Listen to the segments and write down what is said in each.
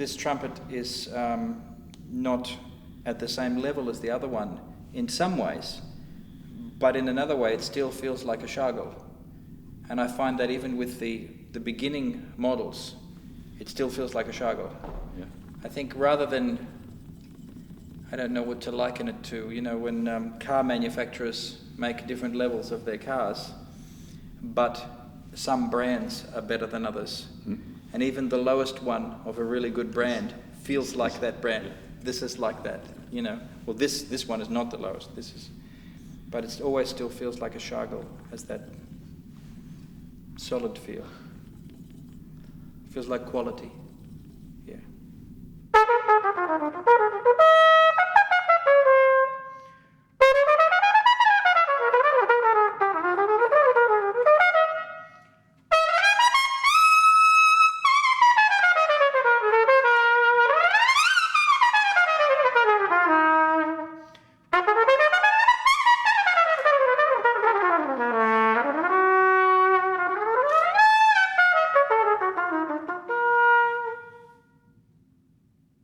this trumpet is not at the same level as the other one in some ways, but in another way it still feels like a Schagerl. And I find that even with the beginning models, it still feels like a Schagerl. Yeah. I think rather than, I don't know what to liken it to, you know, when car manufacturers make different levels of their cars, but some brands are better than others. And even the lowest one of a really good brand feels like that brand. This is like that, you know. Well, this one is not the lowest. This is, but it always still feels like a Schagerl, has that solid feel. Feels like quality. Yeah.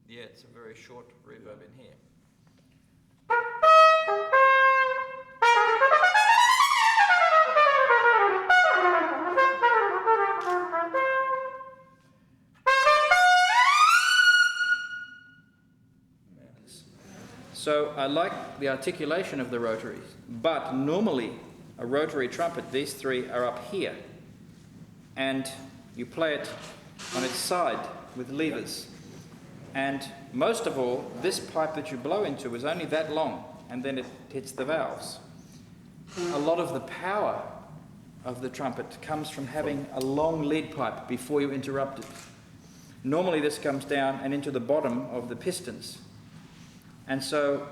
Yeah, it's a very short reverb in here. So I like the articulation of the rotaries, but normally a rotary trumpet, these three are up here, and you play it on its side with levers. And most of all, this pipe that you blow into is only that long, and then it hits the valves. A lot of the power of the trumpet comes from having a long lead pipe before you interrupt it. Normally this comes down and into the bottom of the pistons. And so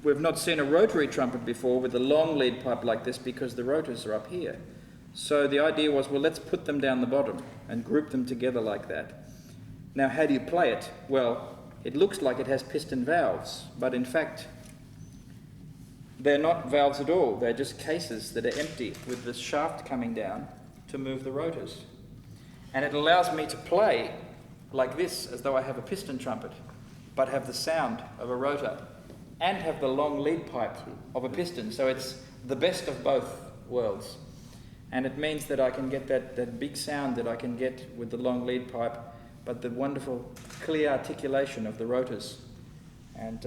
we've not seen a rotary trumpet before with a long lead pipe like this because the rotors are up here. So the idea was, well, let's put them down the bottom and group them together like that. Now, how do you play it? Well, it looks like it has piston valves, but in fact, they're not valves at all. They're just cases that are empty with this shaft coming down to move the rotors. And it allows me to play like this, as though I have a piston trumpet, but have the sound of a rotor and have the long lead pipe of a piston. So it's the best of both worlds. And it means that I can get that big sound that I can get with the long lead pipe, but the wonderful clear articulation of the rotors. And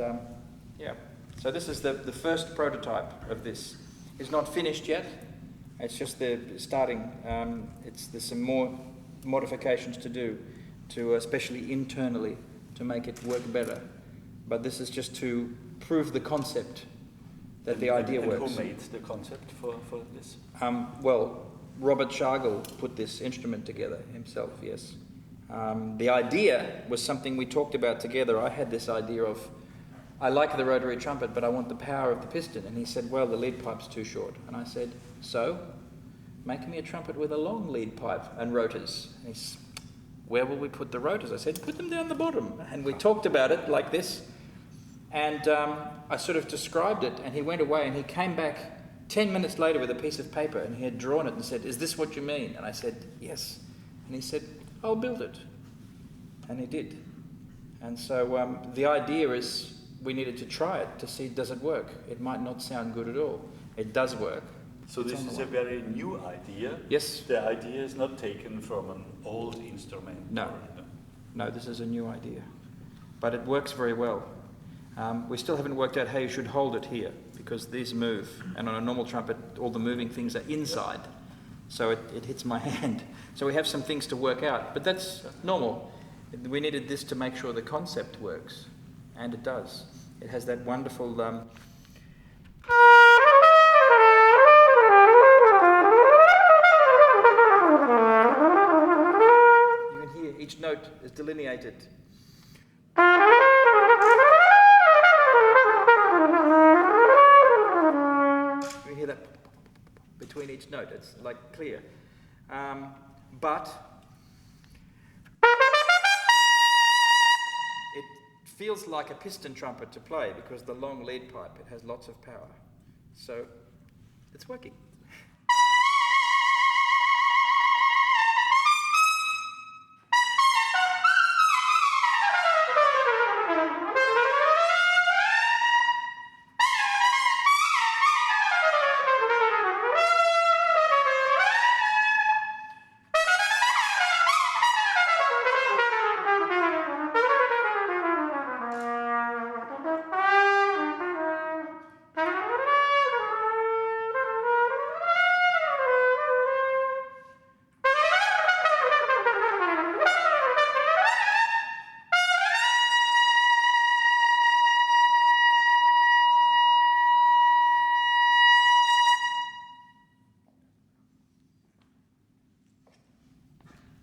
yeah, so this is the first prototype of this. It's not finished yet. It's just the starting. There's some more modifications to do, especially internally, to make it work better. But this is just to prove the concept that the idea works. Who made the concept for this? Well, Robert Schagerl put this instrument together himself, yes. The idea was something we talked about together. I had this idea of, I like the rotary trumpet, but I want the power of the piston. And he said, well, the lead pipe's too short. And I said, so, make me a trumpet with a long lead pipe and rotors. And he said, where will we put the rotors? I said, put them down the bottom. And we talked about it like this. And I sort of described it, and he went away, and he came back 10 minutes later with a piece of paper, and he had drawn it and said, is this what you mean? And I said, yes. And he said, I'll build it. And he did. And so the idea is we needed to try it to see, does it work? It might not sound good at all. It does work. So this is a very new idea? Yes. The idea is not taken from an old instrument? No. No, this is a new idea. But it works very well. We still haven't worked out how you should hold it here, because these move, and on a normal trumpet, all the moving things are inside. So it hits my hand. So we have some things to work out, but that's normal. We needed this to make sure the concept works, and it does. It has that wonderful... You can hear each note is delineated. You can hear that between each note. It's like clear. But it feels like a piston trumpet to play because the long lead pipe, it has lots of power. So it's working.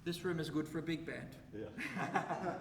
This room is good for a big band. Yeah.